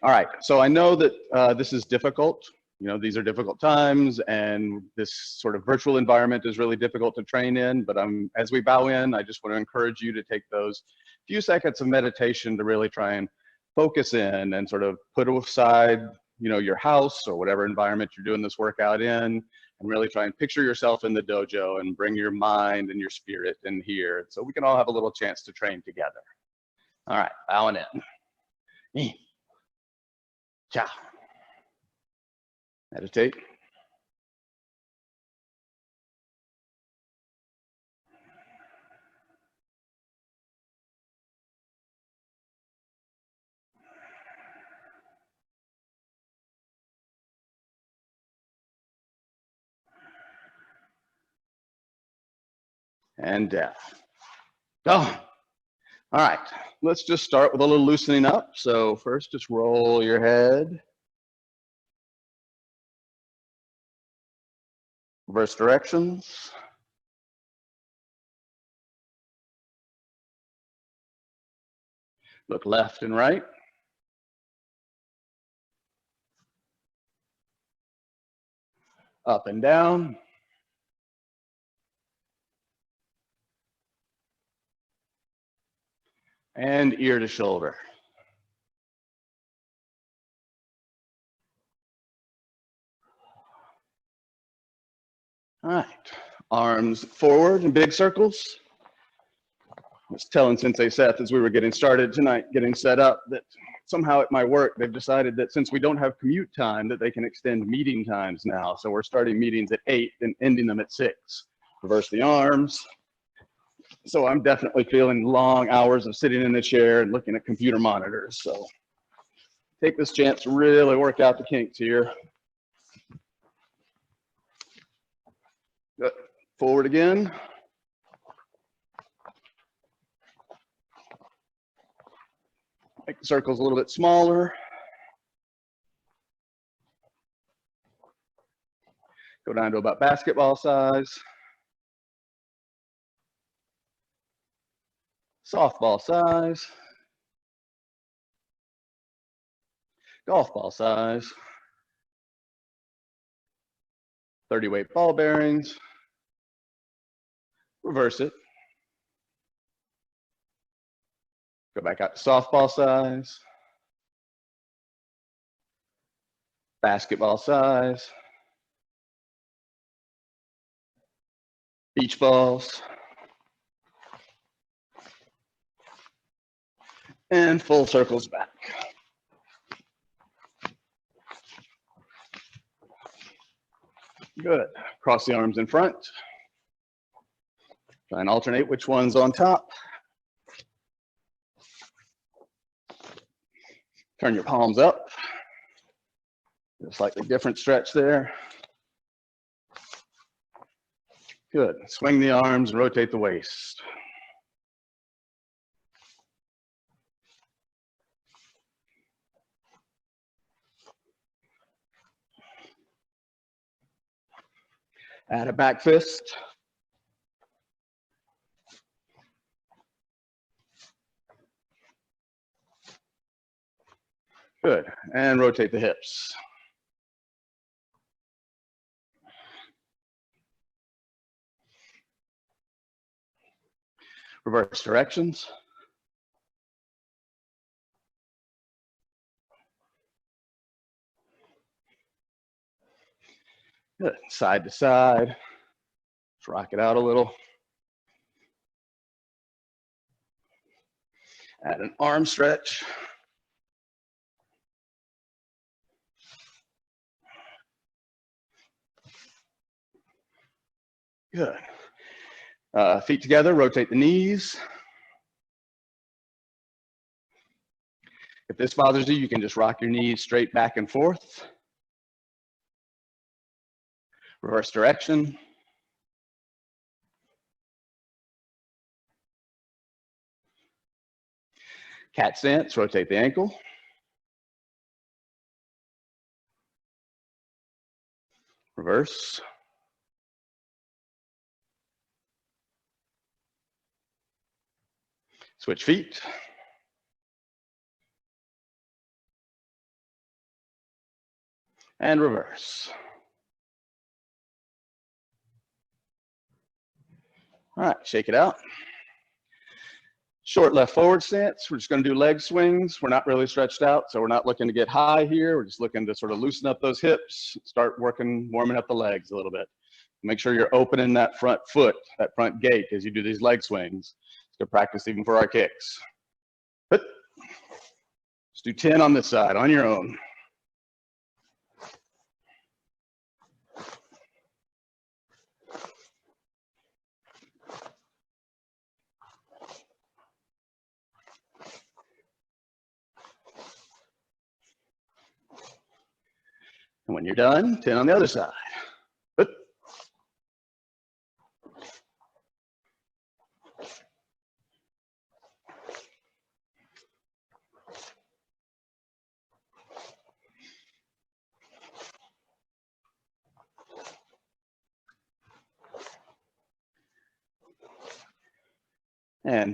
All right, so I know that this is difficult. You know, these are difficult times, and this sort of virtual environment is really difficult to train in. But as we bow in, I just want to encourage you to take those few seconds of meditation to really try and focus in and sort of put aside, you know, your house or whatever environment you're doing this workout in, and really try and picture yourself in the dojo and bring your mind and your spirit in here, so we can all have a little chance to train together. All right, bowing in. Cha. Meditate. And death. Oh, all right. Let's just start with a little loosening up. So first, just roll your head. Reverse directions. Look left and right. Up and down. And ear to shoulder. All right. Arms forward in big circles. I was telling Sensei Seth as we were getting started tonight, getting set up, that somehow at my work, they've decided that since we don't have commute time, that they can extend meeting times now. So we're starting meetings at 8 and ending them at 6. Reverse the arms. So I'm definitely feeling long hours of sitting in the chair and looking at computer monitors. So take this chance to really work out the kinks here. Good. Forward again. Make the circles a little bit smaller. Go down to about basketball size. Softball size. Golf ball size. 30 weight ball bearings. Reverse it. Go back out to softball size. Basketball size. Beach balls. And full circles back. Good. Cross the arms in front. Try and alternate which one's on top. Turn your palms up. A slightly different stretch there. Good. Swing the arms and rotate the waist. Add a back fist. Good. And rotate the hips. Reverse directions. Good. Side to side. Let's rock it out a little. Add an arm stretch. Good. Feet together, rotate the knees. If this bothers you, you can just rock your knees straight back and forth. Reverse direction. Cat stance, rotate the ankle. Reverse. Switch feet. and reverse. All right, shake it out. Short left forward stance. We're just going to do leg swings. We're not really stretched out, so we're not looking to get high here. We're just looking to sort of loosen up those hips, start working, warming up the legs a little bit. Make sure you're opening that front foot, that front gate as you do these leg swings. It's good practice even for our kicks. Let's do 10 on this side, on your own. And when you're done, 10 on the other side. But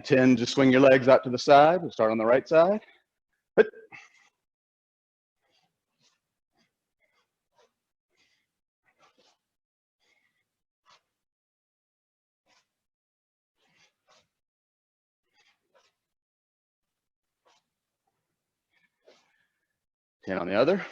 10, just swing your legs out to the side. We'll start on the right side. But 10 on the other.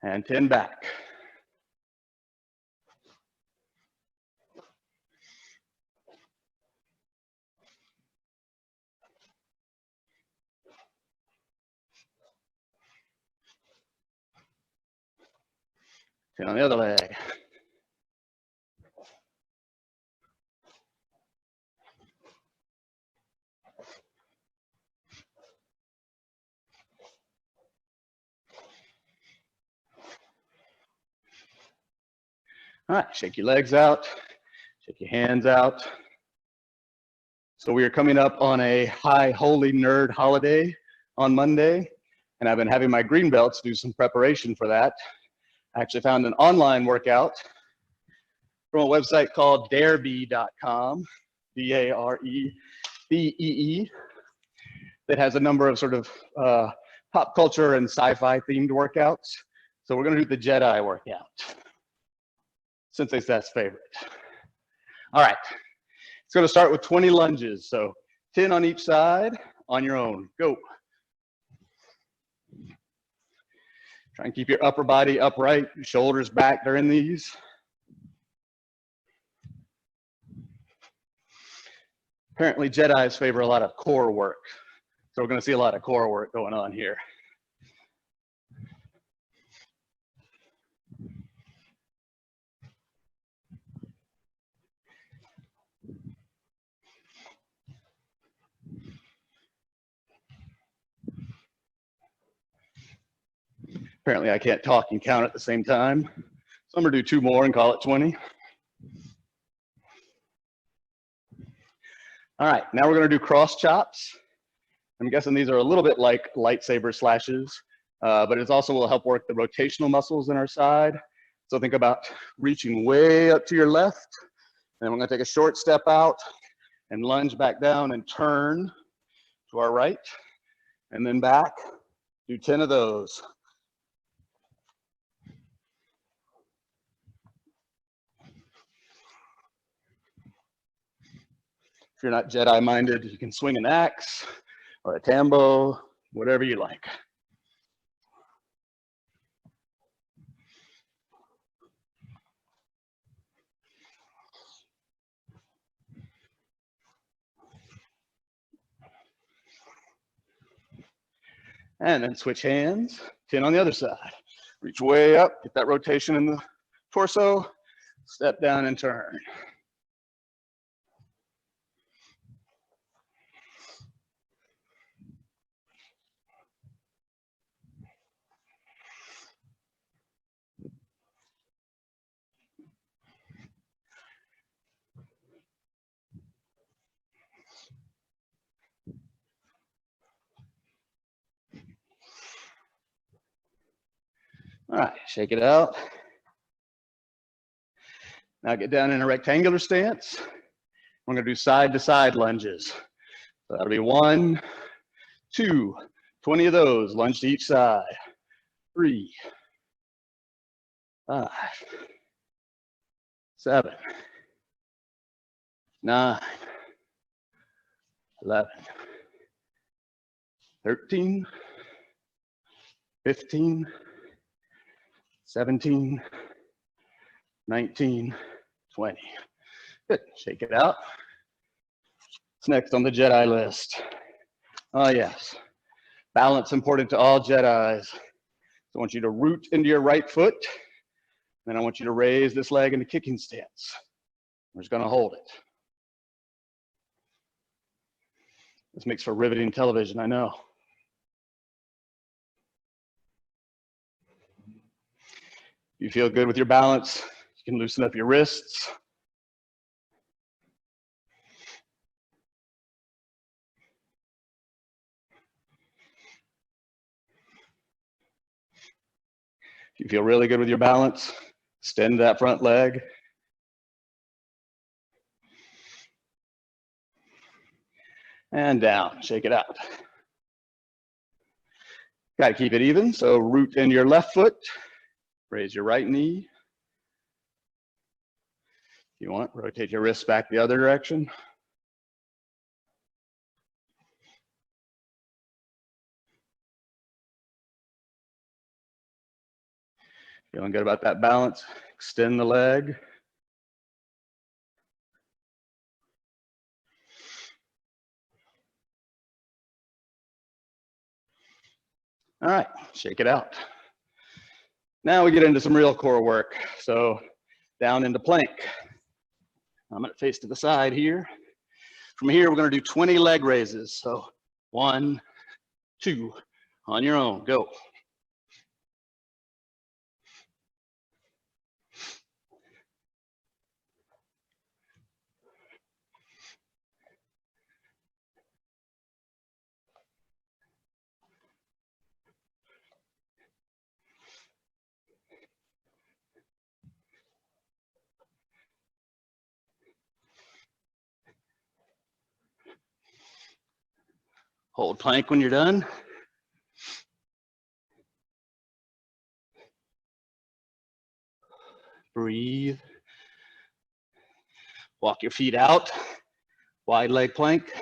And 10 back. On the other leg. All right, shake your legs out, shake your hands out. So we are coming up on a high holy nerd holiday on Monday, and I've been having my green belts do some preparation for that. I actually found an online workout from a website called darebee.com, D-A-R-E-B-E-E, that has a number of sort of pop culture and sci-fi themed workouts. So we're gonna do the Jedi workout, since it's Seth's favorite. All right, it's gonna start with 20 lunges. So 10 on each side, on your own, go. Try and keep your upper body upright, your shoulders back during these. Apparently Jedis favor a lot of core work. So we're gonna see a lot of core work going on here. Apparently I can't talk and count at the same time. So I'm gonna do 2 more and call it 20. All right, now we're gonna do cross chops. I'm guessing these are a little bit like lightsaber slashes, but it also will help work the rotational muscles in our side. So think about reaching way up to your left, and we're gonna take a short step out and lunge back down and turn to our right, and then back, do 10 of those. If you're not Jedi minded, you can swing an axe or a tambo, whatever you like. And then switch hands, 10 on the other side. Reach way up, get that rotation in the torso, step down and turn. All right, shake it out. Now get down in a rectangular stance. We're gonna do side to side lunges. So that'll be 1, 2, 20 of those, lunge to each side. 3, 5, 7, 9, 11, 13, 15, 17, 19, 20. Good, shake it out. What's next on the Jedi list? Oh yes, balance important to all Jedis. So I want you to root into your right foot. Then I want you to raise this leg into kicking stance. We're just gonna hold it. This makes for riveting television, I know. You feel good with your balance, you can loosen up your wrists. If you feel really good with your balance, extend that front leg. And down, shake it out. Gotta keep it even, so root in your left foot, raise your right knee. If you want, rotate your wrists back the other direction. Feeling good about that balance, extend the leg. All right, shake it out. Now we get into some real core work. So down into plank. I'm gonna face to the side here. From here, we're gonna do 20 leg raises. So 1, 2, on your own, go. Hold plank when you're done. Breathe. Walk your feet out. Wide leg plank.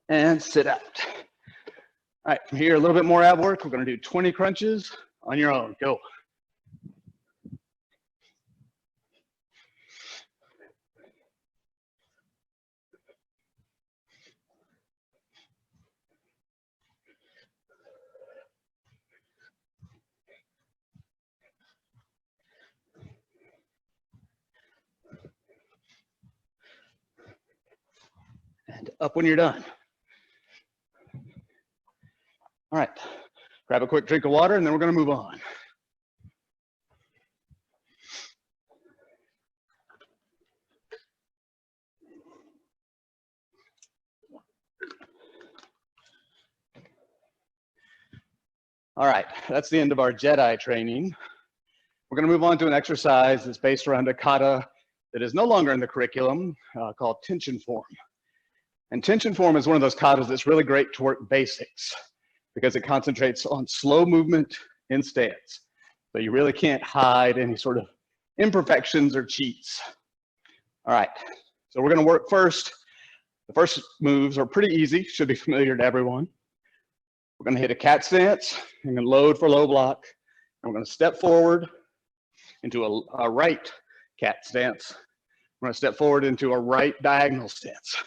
And sit out. All right, from here, a little bit more ab work. We're gonna do 20 crunches on your own, go. And up when you're done. All right, grab a quick drink of water and then we're gonna move on. All right, that's the end of our Jedi training. We're gonna move on to an exercise that's based around a kata that is no longer in the curriculum, called tension form. And tension form is one of those katas that's really great to work basics because it concentrates on slow movement in stance. So you really can't hide any sort of imperfections or cheats. All right, so we're gonna work first. The first moves are pretty easy, should be familiar to everyone. We're gonna hit a cat stance, and then load for low block. And we're gonna step forward into a right cat stance. We're gonna step forward into a right diagonal stance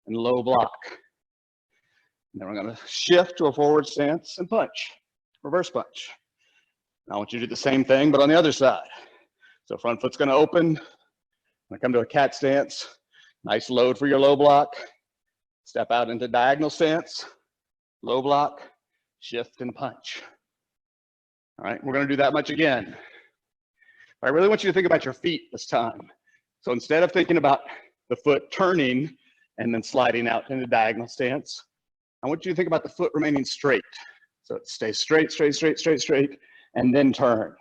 and low block. And then we're gonna shift to a forward stance and punch, reverse punch. Now I want you to do the same thing, but on the other side. So front foot's gonna open. When I come to a cat stance, nice load for your low block. Step out into diagonal stance, low block, shift and punch. All right, we're gonna do that much again. I really want you to think about your feet this time. So instead of thinking about the foot turning and then sliding out into diagonal stance, I want you to think about the foot remaining straight. So it stays straight, straight, straight, straight, straight, and then turns.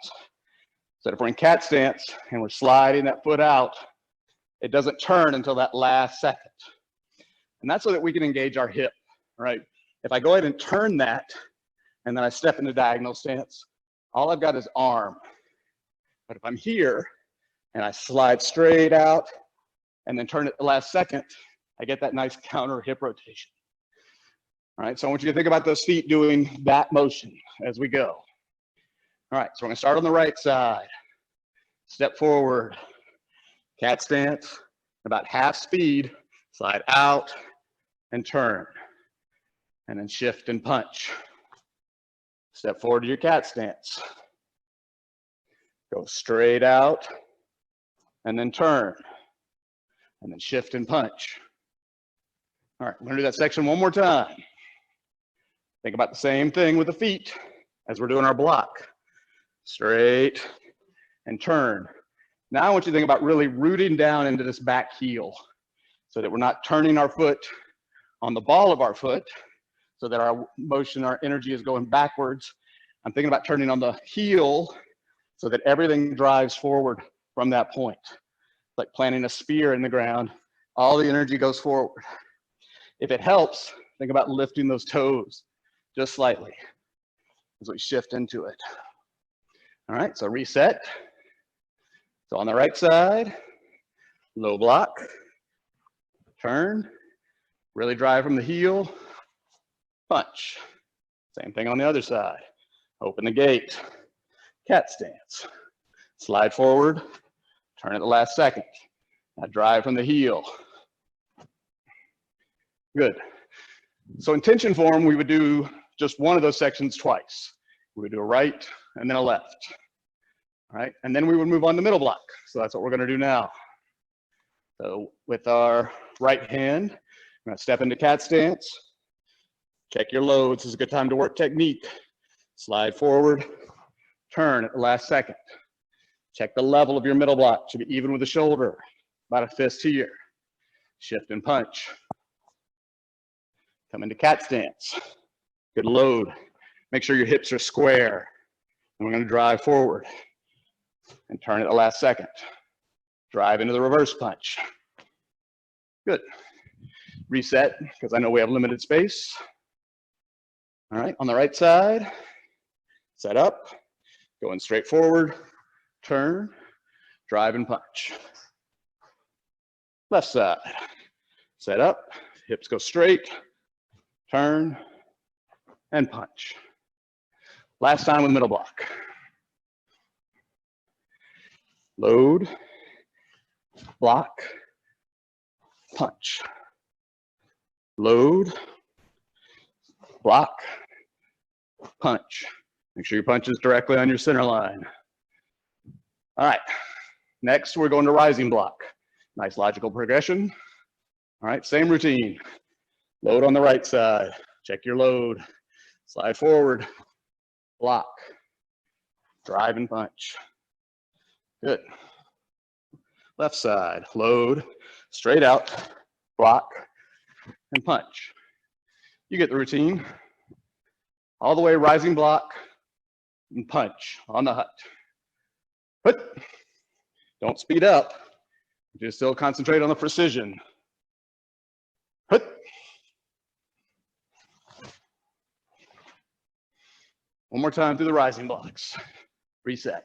So if we're in cat stance and we're sliding that foot out, it doesn't turn until that last second. And that's so that we can engage our hip, right? If I go ahead and turn that, and then I step into diagonal stance, all I've got is arm. But if I'm here, and I slide straight out, and then turn it the last second, I get that nice counter hip rotation. All right, so I want you to think about those feet doing that motion as we go. All right, so we're gonna start on the right side. Step forward, cat stance, about half speed, slide out and turn, and then shift and punch. Step forward to your cat stance. Go straight out and then turn, and then shift and punch. All right, we're gonna do that section one more time. Think about the same thing with the feet as we're doing our block. Straight and turn. Now I want you to think about really rooting down into this back heel so that we're not turning our foot on the ball of our foot so that our motion, our energy is going backwards. I'm thinking about turning on the heel so that everything drives forward from that point. Like planting a spear in the ground, all the energy goes forward. If it helps, think about lifting those toes just slightly as we shift into it. All right, so reset. So on the right side, low block, turn, really drive from the heel, punch. Same thing on the other side. Open the gate, cat stance, slide forward, turn at the last second. Now drive from the heel. Good. So in tension form, we would do just one of those sections twice. We would do a right and then a left. All right, and then we would move on to middle block. So that's what we're gonna do now. So with our right hand, we're gonna step into cat stance. Check your loads, this is a good time to work technique. Slide forward, turn at the last second. Check the level of your middle block, should be even with the shoulder, about a fist here. Shift and punch. Come into cat stance, good load. Make sure your hips are square. And we're gonna drive forward and turn at the last second. Drive into the reverse punch. Good. Reset, because I know we have limited space. All right, on the right side, set up, going straight forward, turn, drive and punch. Left side, set up, hips go straight, turn, and punch. Last time with middle block. Load, block, punch. Load, block, punch. Make sure your punch is directly on your center line. All right, next we're going to rising block. Nice logical progression. All right, same routine. Load on the right side, check your load. Slide forward, block, drive and punch. Good. Left side, load, straight out, block, and punch. You get the routine. All the way, rising block, and punch on the hut. Hut. Don't speed up. Just still concentrate on the precision. Hut. One more time through the rising blocks. Reset.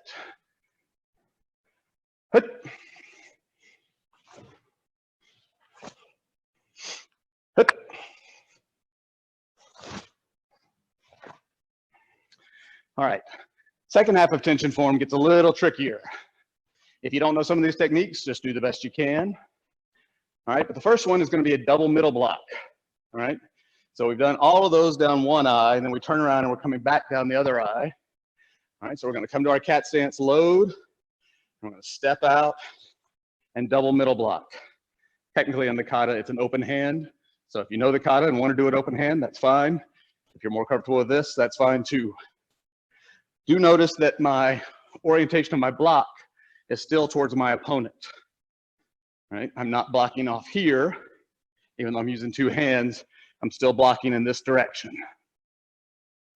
Hut. Hut. All right, second half of tension form gets a little trickier. If you don't know some of these techniques, just do the best you can. All right, but the first one is going to be a double middle block. All right, so we've done all of those down one eye, and then we turn around and we're coming back down the other eye. All right, so we're going to come to our cat stance, load. We're going to step out and double middle block. Technically on the kata, it's an open hand. So if you know the kata and want to do it open hand, that's fine. If you're more comfortable with this, that's fine too. Do notice that my orientation of my block is still towards my opponent, right? I'm not blocking off here, even though I'm using two hands, I'm still blocking in this direction.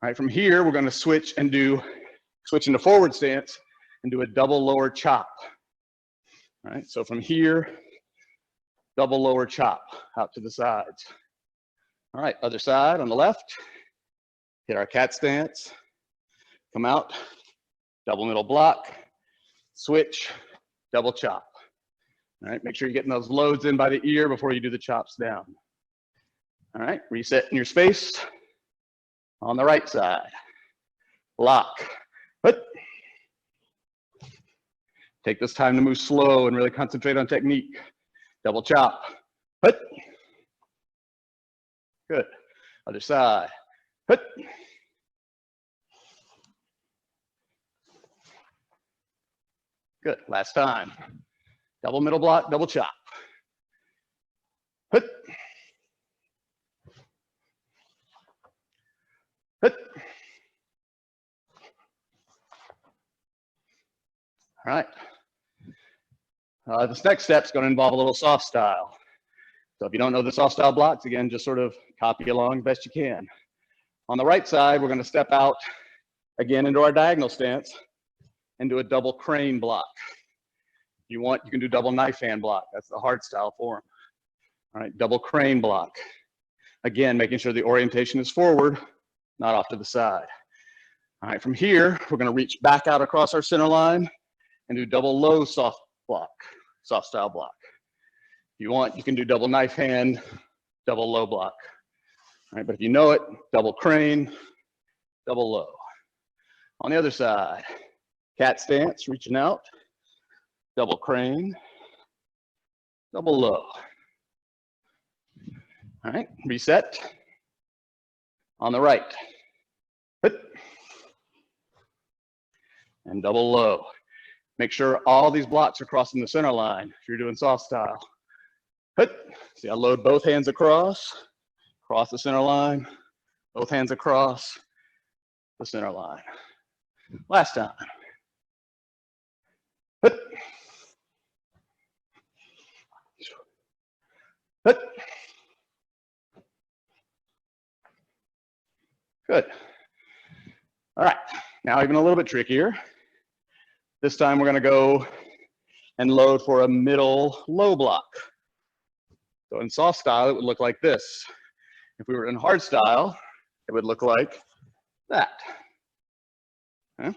All right, from here, we're gonna switch into forward stance and do a double lower chop. All right, so from here, double lower chop out to the sides. All right, other side on the left, hit our cat stance, come out, double middle block, switch, double chop. All right, make sure you're getting those loads in by the ear before you do the chops down. All right, reset in your space on the right side. Lock, put. Take this time to move slow and really concentrate on technique. Double chop, put. Good, other side, put. Good, last time. Double middle block, double chop. Put. Put. All right. This next step is going to involve a little soft style. So if you don't know the soft style blocks, again, just sort of copy along best you can. On the right side, we're going to step out again into our diagonal stance and do a double crane block. If you want, you can do double knife hand block. That's the hard style form. All right, double crane block. Again, making sure the orientation is forward, not off to the side. All right, from here, we're going to reach back out across our center line and do double low soft block, soft style block. If you want, you can do double knife hand, double low block. All right, but if you know it, double crane, double low. On the other side, cat stance, reaching out, double crane, double low. All right, reset. On the right, hit, and double low. Make sure all these blocks are crossing the center line if you're doing soft style. Hit. See, I load both hands across the center line, both hands across the center line. Last time. Hit. Hit. Good. All right, now even a little bit trickier. This time we're gonna go and load for a middle low block. So in soft style, it would look like this. If we were in hard style, it would look like that. Okay?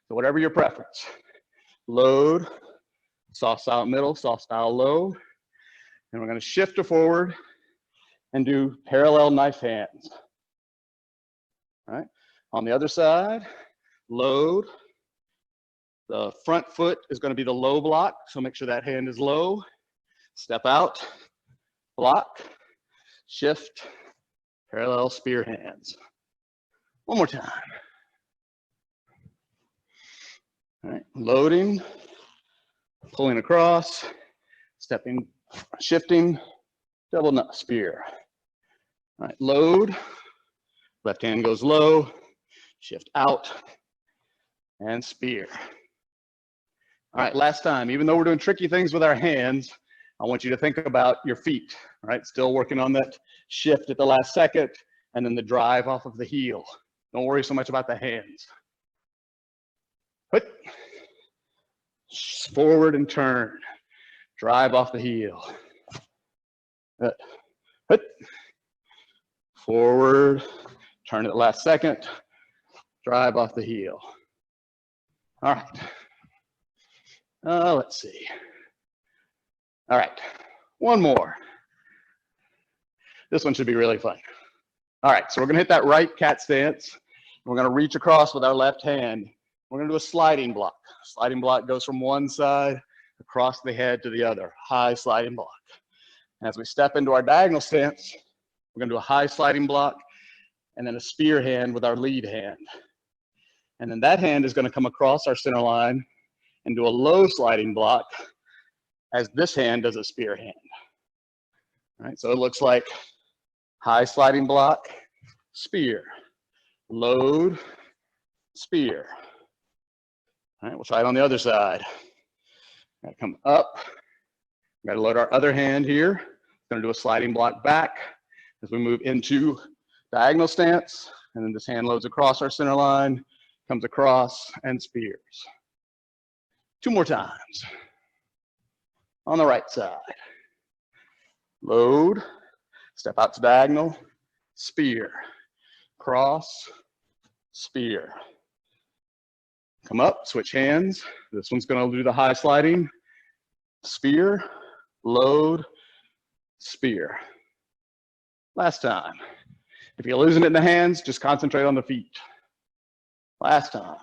So whatever your preference. Load, soft style middle, soft style low. And we're gonna shift to forward and do parallel knife hands. All right, on the other side, load. The front foot is going to be the low block, so make sure that hand is low. Step out, block, shift, parallel spear hands. One more time. All right, loading, pulling across, stepping, shifting, double nut spear. All right, load, left hand goes low, shift out, and spear. All right, last time, even though we're doing tricky things with our hands, I want you to think about your feet, all right? Still working on that shift at the last second, and then the drive off of the heel. Don't worry so much about the hands. Put, forward and turn, drive off the heel. Put, forward, turn at the last second, drive off the heel. All right. Let's see. All right, one more. This one should be really fun. All right, so we're gonna hit that right cat stance. We're gonna reach across with our left hand. We're gonna do a sliding block. Sliding block goes from one side across the head to the other, high sliding block. As we step into our diagonal stance, we're gonna do a high sliding block and then a spear hand with our lead hand. And then that hand is gonna come across our center line and do a low sliding block as this hand does a spear hand. All right, so it looks like high sliding block, spear, load, spear. All right, we'll try it on the other side. Gotta come up. Gotta load our other hand here. Gonna do a sliding block back as we move into diagonal stance. And then this hand loads across our center line, comes across and spears. 2 more times. On the right side. Load, step out to diagonal, spear, cross, spear. Come up, switch hands. This one's gonna do the high sliding, spear, load, spear. Last time. If you're losing it in the hands, just concentrate on the feet. Last time.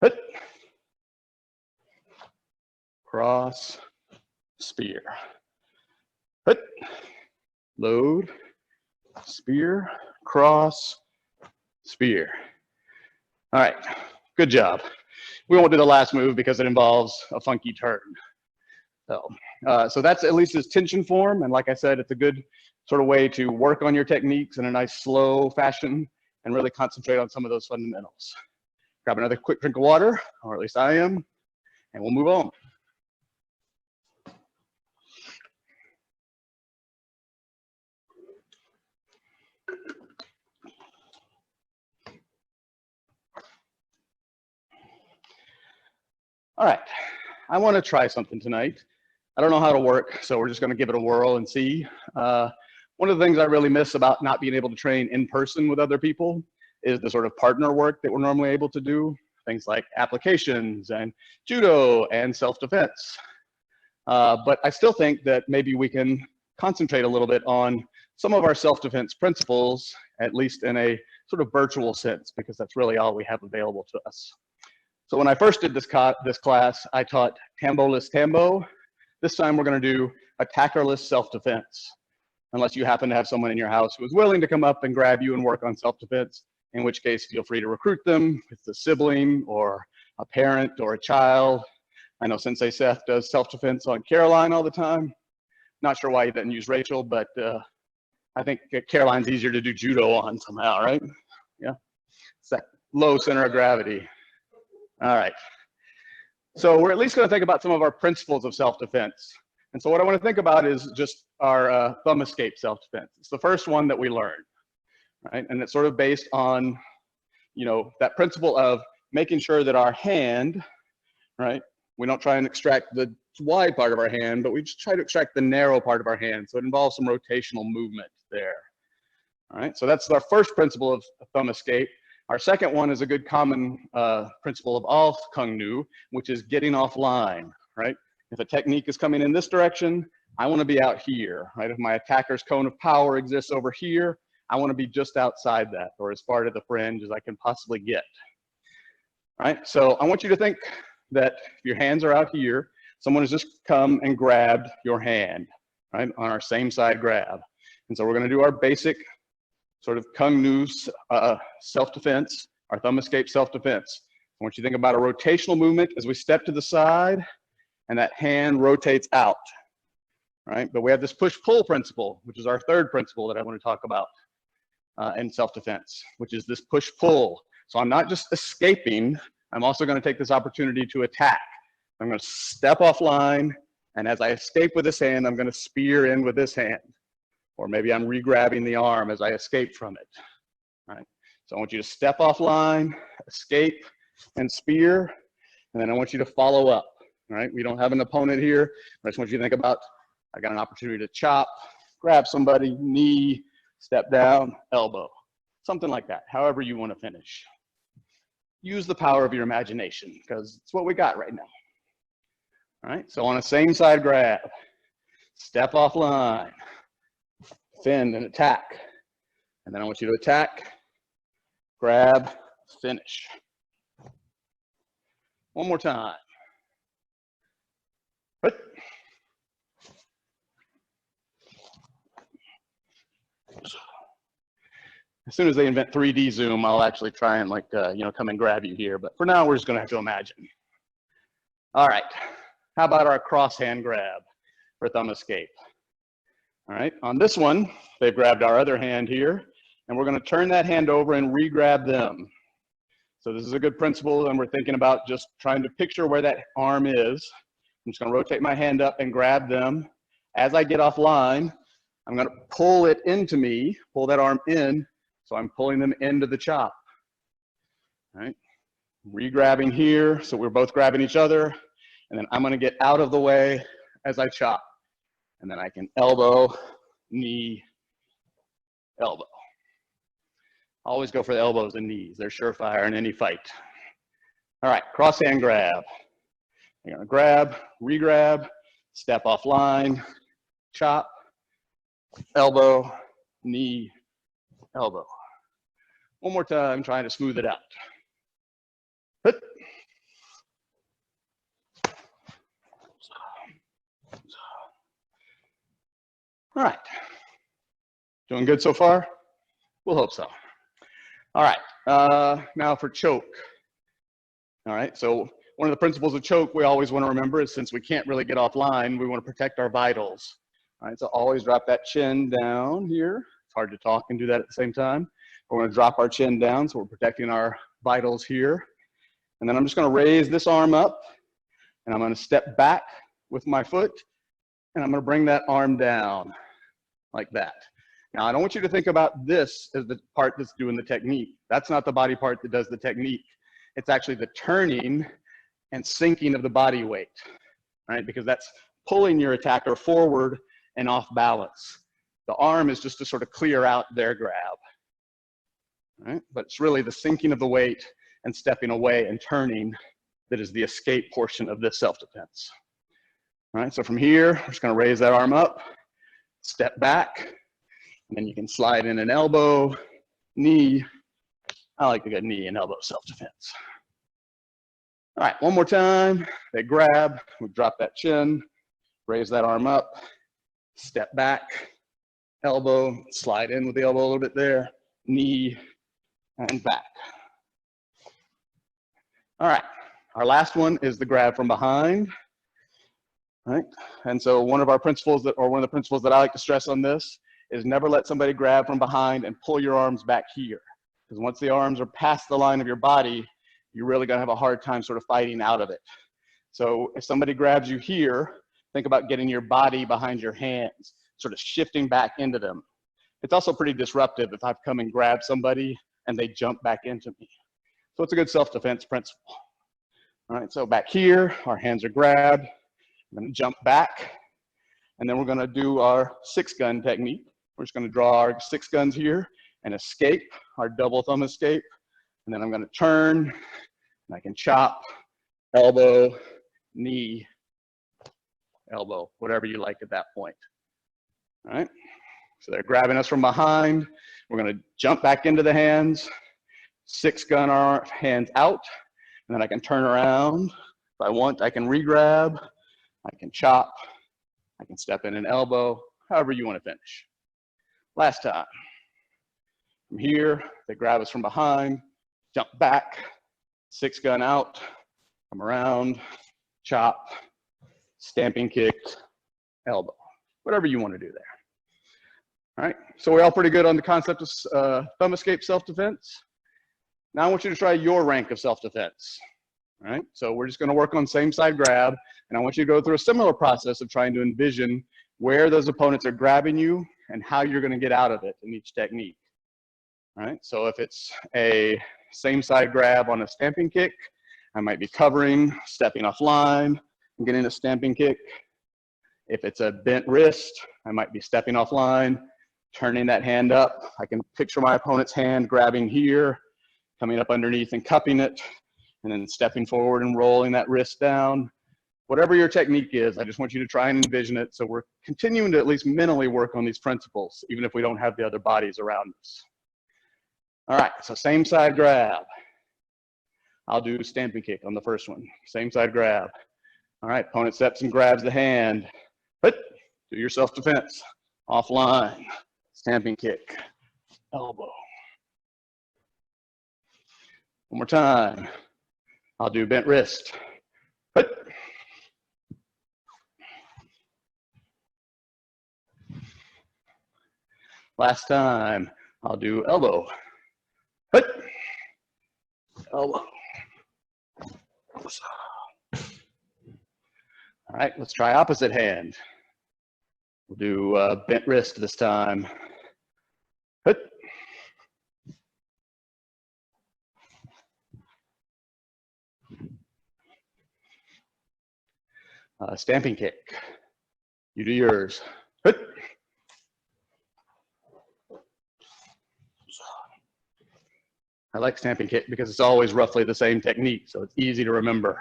Hit. Cross, spear. Hit. Load, spear, cross, spear. All right, good job. We won't do the last move because it involves a funky turn. So that's at least its tension form. And like I said, it's a good sort of way to work on your techniques in a nice slow fashion and really concentrate on some of those fundamentals. Grab another quick drink of water, or at least I am, and we'll move on. All right, I want to try something tonight. I don't know how to work, so we're just going to give it a whirl and see. One of the things I really miss about not being able to train in person with other people is the sort of partner work that we're normally able to do. Things like applications and judo and self-defense. But I still think that maybe we can concentrate a little bit on some of our self-defense principles, at least in a sort of virtual sense, because that's really all we have available to us. So when I first did this class, I taught tambo-less tambo. This time we're going to do attackerless self-defense, unless you happen to have someone in your house who is willing to come up and grab you and work on self-defense, in which case feel free to recruit them. If it's a sibling or a parent or a child. I know Sensei Seth does self-defense on Caroline all the time. Not sure why he didn't use Rachel, but I think Caroline's easier to do judo on somehow, right? Yeah, it's that low center of gravity. All right. So we're at least going to think about some of our principles of self-defense. And so what I want to think about is just our thumb escape self-defense. It's the first one that we learned, right? And it's sort of based on, you know, that principle of making sure that our hand, right? We don't try and extract the wide part of our hand, but we just try to extract the narrow part of our hand. So it involves some rotational movement there. All right, so that's our first principle of thumb escape. Our second one is a good common principle of all Kung Nu, which is getting offline, right? If a technique is coming in this direction, I want to be out here, right? If my attacker's cone of power exists over here, I want to be just outside that, or as far to the fringe as I can possibly get. All right, so I want you to think that if your hands are out here, someone has just come and grabbed your hand, right, on our same side grab. And so we're going to do our basic sort of Kung Nu self-defense, our thumb escape self-defense. I want you to think about a rotational movement as we step to the side and that hand rotates out, right? But we have this push-pull principle, which is our third principle that I want to talk about in self-defense, which is this push-pull. So I'm not just escaping, I'm also going to take this opportunity to attack. I'm going to step offline, and as I escape with this hand, I'm going to spear in with this hand. Or maybe I'm re-grabbing the arm as I escape from it, right? So I want you to step offline, escape, and spear, and then I want you to follow up, right? We don't have an opponent here. I just want you to think about, I got an opportunity to chop, grab somebody, knee, step down, elbow, something like that, however you want to finish. Use the power of your imagination, because it's what we got right now. All right, so on a same side grab, step offline, fend and attack. And then I want you to attack, grab, finish. One more time. But as soon as they invent 3D Zoom, I'll actually try and come and grab you here. But for now, we're just going to have to imagine. All right. How about our cross hand grab for thumb escape? All right, on this one, they've grabbed our other hand here, and we're going to turn that hand over and re-grab them. So this is a good principle, and we're thinking about just trying to picture where that arm is, I'm just gonna rotate my hand up and grab them. As I get offline, I'm gonna pull it into me, pull that arm in, so I'm pulling them into the chop. All right, re-grabbing here, so we're both grabbing each other, and then I'm gonna get out of the way as I chop. And then I can elbow, knee, elbow. Always go for the elbows and knees. They're surefire in any fight. All right, cross hand grab. I'm gonna grab, re-grab, step offline, chop, elbow, knee, elbow. One more time, trying to smooth it out. Hit. All right, doing good so far? We'll hope so. All right, now for choke. All right, so one of the principles of choke we always want to remember is since we can't really get offline, we want to protect our vitals. All right, so always drop that chin down here. It's hard to talk and do that at the same time. We're going to drop our chin down, so we're protecting our vitals here. And then I'm just going to raise this arm up, and I'm going to step back with my foot, and I'm going to bring that arm down like that. Now, I don't want you to think about this as the part that's doing the technique. That's not the body part that does the technique. It's actually the turning and sinking of the body weight, right? Because that's pulling your attacker forward and off balance. The arm is just to sort of clear out their grab, right? But it's really the sinking of the weight and stepping away and turning that is the escape portion of this self-defense. All right, so from here, we're just gonna raise that arm up, step back, and then you can slide in an elbow, knee. I like to get knee and elbow self-defense. All right, one more time. They grab, we drop that chin, raise that arm up, step back, elbow, slide in with the elbow a little bit there, knee, and back. All right, our last one is the grab from behind. All right, and so one of our principles that, or one of the principles that I like to stress on this is never let somebody grab from behind and pull your arms back here. Because once the arms are past the line of your body, you're really gonna have a hard time sort of fighting out of it. So if somebody grabs you here, think about getting your body behind your hands, sort of shifting back into them. It's also pretty disruptive if I've come and grabbed somebody and they jump back into me. So it's a good self-defense principle. All right, so back here, our hands are grabbed. I'm gonna jump back, and then we're gonna do our 6-gun technique. We're just gonna draw our 6 guns here and escape, our double thumb escape. And then I'm gonna turn, and I can chop, elbow, knee, elbow, whatever you like at that point. All right, so they're grabbing us from behind. We're gonna jump back into the hands, 6-gun our hands out, and then I can turn around. If I want, I can re-grab, I can chop, I can step in an elbow, however you want to finish. Last time. From here, they grab us from behind, jump back, 6-gun out, come around, chop, stamping kick, elbow, whatever you want to do there. All right, so we're all pretty good on the concept of thumb escape self-defense. Now I want you to try your rank of self-defense. All right, so we're just going to work on same side grab, and I want you to go through a similar process of trying to envision where those opponents are grabbing you and how you're going to get out of it in each technique. All right, so if it's a same side grab on a stamping kick, I might be covering, stepping offline, and getting a stamping kick. If it's a bent wrist, I might be stepping offline, turning that hand up. I can picture my opponent's hand grabbing here, coming up underneath and cupping it, and then stepping forward and rolling that wrist down. Whatever your technique is, I just want you to try and envision it, so we're continuing to at least mentally work on these principles, even if we don't have the other bodies around us. All right, so same side grab. I'll do stamping kick on the first one. Same side grab. All right, opponent steps and grabs the hand. But do your self-defense. Offline, stamping kick, elbow. One more time. I'll do bent wrist. But last time, I'll do elbow. But elbow. All All right, let's try opposite hand. We'll do bent wrist this time. Hut. Stamping kick. You do yours. Hut. I like stamping kick because it's always roughly the same technique, so it's easy to remember.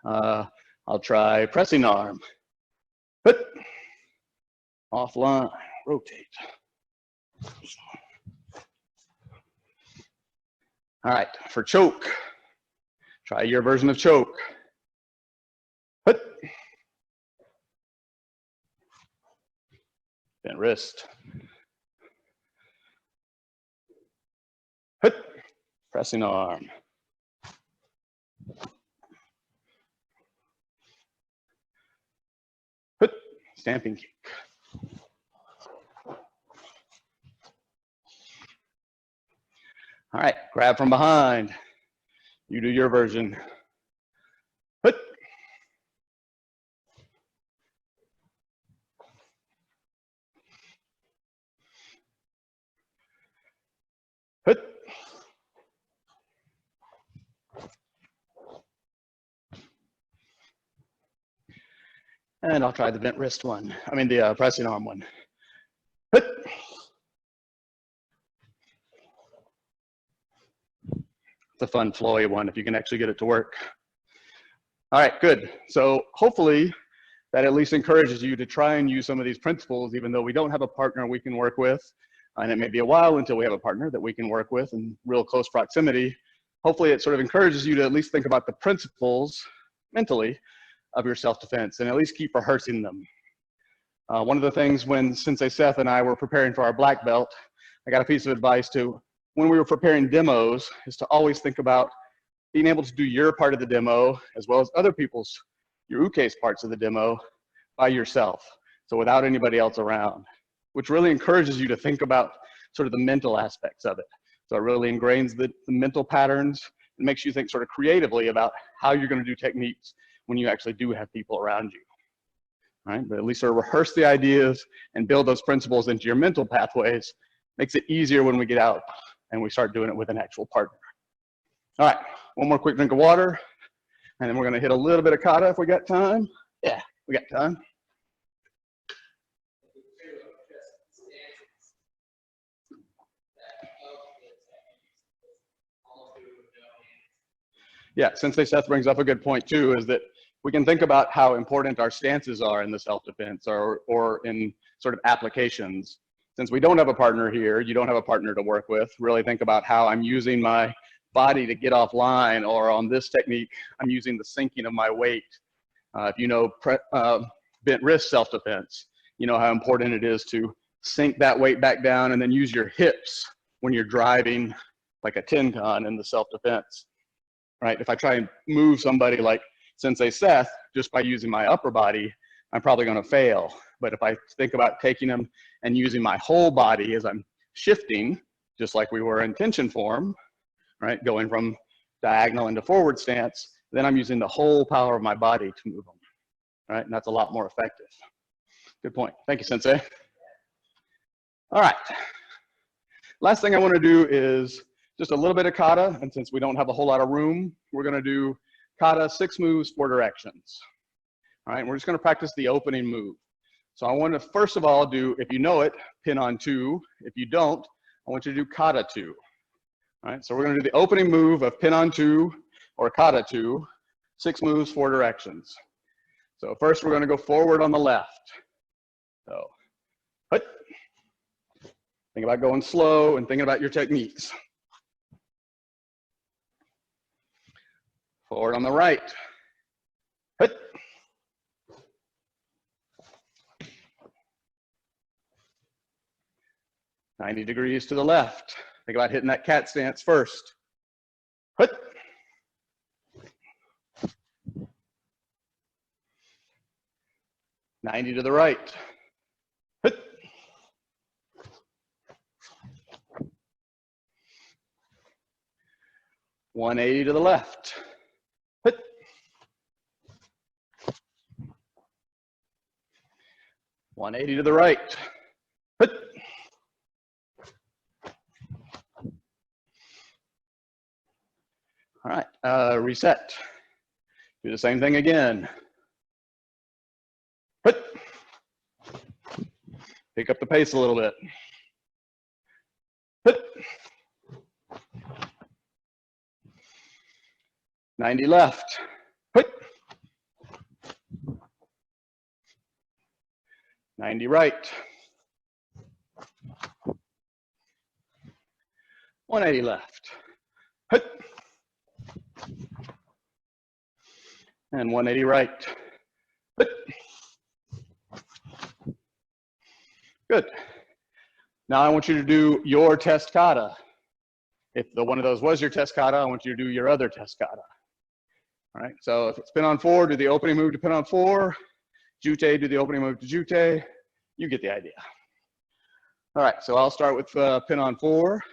I'll try pressing arm. Hut. Offline, rotate. All right, for choke, try your version of choke. Hut. Bent wrist. Hut. Pressing arm. Hut. Stamping kick. All right, grab from behind. You do your version. Hut. Hut. And I'll try the bent wrist one. I mean the pressing arm one. Hut. It's a fun flowy one if you can actually get it to work. All right, good. So hopefully that at least encourages you to try and use some of these principles, even though we don't have a partner we can work with. And it may be a while until we have a partner that we can work with in real close proximity. Hopefully it sort of encourages you to at least think about the principles mentally of your self-defense and at least keep rehearsing them. One of the things when Sensei Seth and I were preparing for our black belt, I got a piece of advice to, when we were preparing demos, is to always think about being able to do your part of the demo as well as other people's, your ukase parts of the demo by yourself. So without anybody else around, which really encourages you to think about sort of the mental aspects of it. So it really ingrains the mental patterns and makes you think sort of creatively about how you're going to do techniques when you actually do have people around you. All right, but at least sort of rehearse the ideas and build those principles into your mental pathways. Makes it easier when we get out and we start doing it with an actual partner. All right, one more quick drink of water, and then we're going to hit a little bit of kata if we got time. Yeah, we got time. Yeah, Sensei Seth brings up a good point too, is that we can think about how important our stances are in the self-defense or in sort of applications. Since we don't have a partner here, you don't have a partner to work with, really think about how I'm using my body to get offline, or on this technique, I'm using the sinking of my weight. If you know bent wrist self-defense, you know how important it is to sink that weight back down and then use your hips when you're driving like a tenkan in the self-defense. Right? If I try and move somebody like Sensei Seth just by using my upper body, I'm probably going to fail. But if I think about taking them and using my whole body as I'm shifting, just like we were in tension form, right, going from diagonal into forward stance, then I'm using the whole power of my body to move them, right? And that's a lot more effective. Good point. Thank you, Sensei. All right. Last thing I want to do is just a little bit of kata, and since we don't have a whole lot of room, we're going to do kata 6 moves, 4 directions. All right, we're just going to practice the opening move. So I want to first of all do, if you know it, pin on 2. If you don't, I want you to do kata 2. All right, so we're going to do the opening move of pin on 2 or kata 2, 6 moves, 4 directions. So first we're going to go forward on the left. So, hut. Think about going slow and thinking about your techniques. Forward on the right. Hut. "90 degrees to the left." Think about hitting that cat stance first. Hut. "90 to the right. Hut. "180 to the left. Hut. 180 to the right. Hut. All right, reset. Do the same thing again. Hut. Pick up the pace a little bit. Hut. 90 left. Hut. 90 right. 180 left. Hut. And 180 right. Hut. Good. Now I want you to do your test kata. If one of those was your test kata, I want you to do your other test kata. All right, so if it's pin on 4, do the opening move to pin on 4. Jute, do the opening move to jute. You get the idea. All right, so I'll start with pin on 4.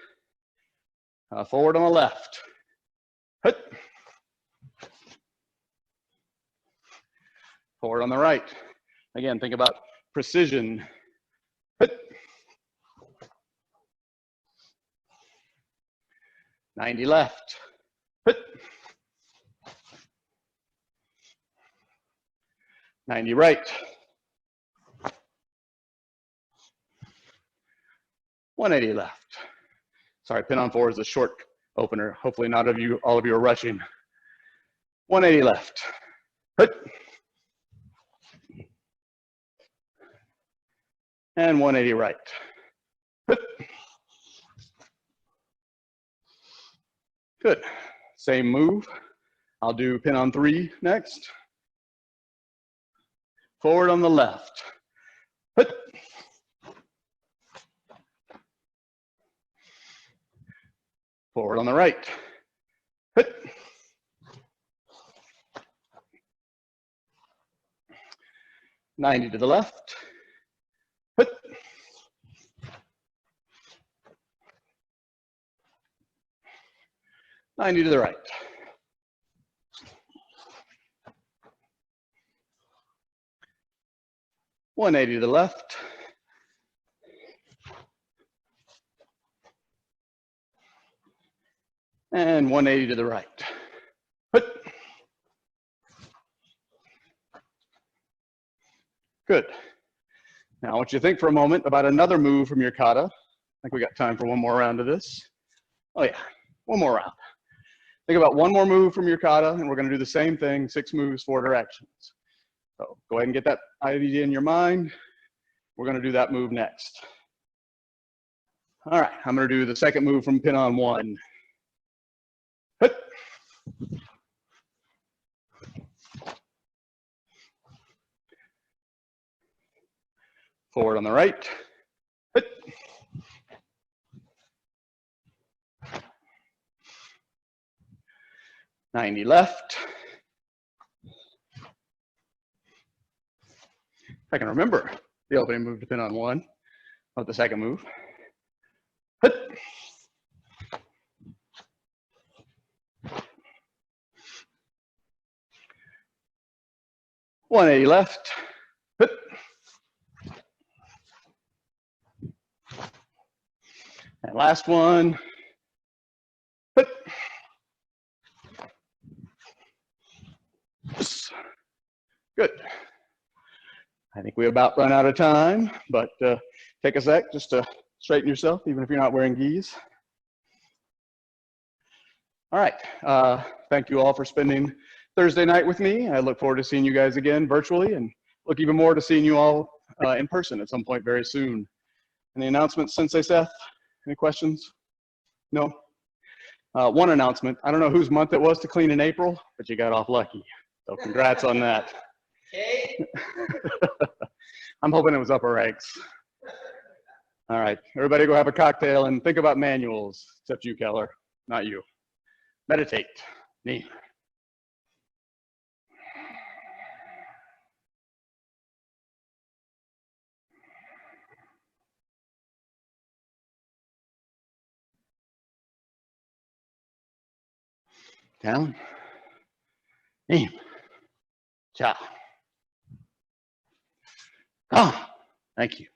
Forward on the left. Hut. Forward on the right. Again, think about precision. Hut. 90 left. Hut. 90 right. 180 left. Sorry, pin on 4 is a short opener. Hopefully not all of you are rushing. 180 left. Hut. And 180 right. Hut. Good. Same move. I'll do pin on 3 next. Forward on the left. Hut. Forward on the right. Hut. '90 to the left. Hut. '90 to the right. '180 to the left. And 180 to the right. Hut. Good. Now I want you to think for a moment about another move from your kata. I think we got time for one more round of this. Oh yeah, one more round. Think about one more move from your kata, and we're going to do the same thing, 6 moves, 4 directions. So go ahead and get that idea in your mind. We're going to do that move next. All right, I'm going to do the second move from pin on 1. Hut. Forward on the right. Hut. '90 left. If I can remember the opening move to pin on 1 of the second move. Hut. '180 left. Hut. And last one. Hut. Good. I think we about run out of time, but take a sec just to straighten yourself, even if you're not wearing gis. All right. Thank you all for spending Thursday night with me. I look forward to seeing you guys again virtually, and look even more to seeing you all in person at some point very soon. Any announcements, Sensei Seth? Any questions? No? One announcement. I don't know whose month it was to clean in April, but you got off lucky. So congrats on that. Okay. I'm hoping it was upper ranks. All right, everybody go have a cocktail and think about manuals, except you, Keller, not you. Meditate. Neat. Down. Neat. Cha. Come. Thank you.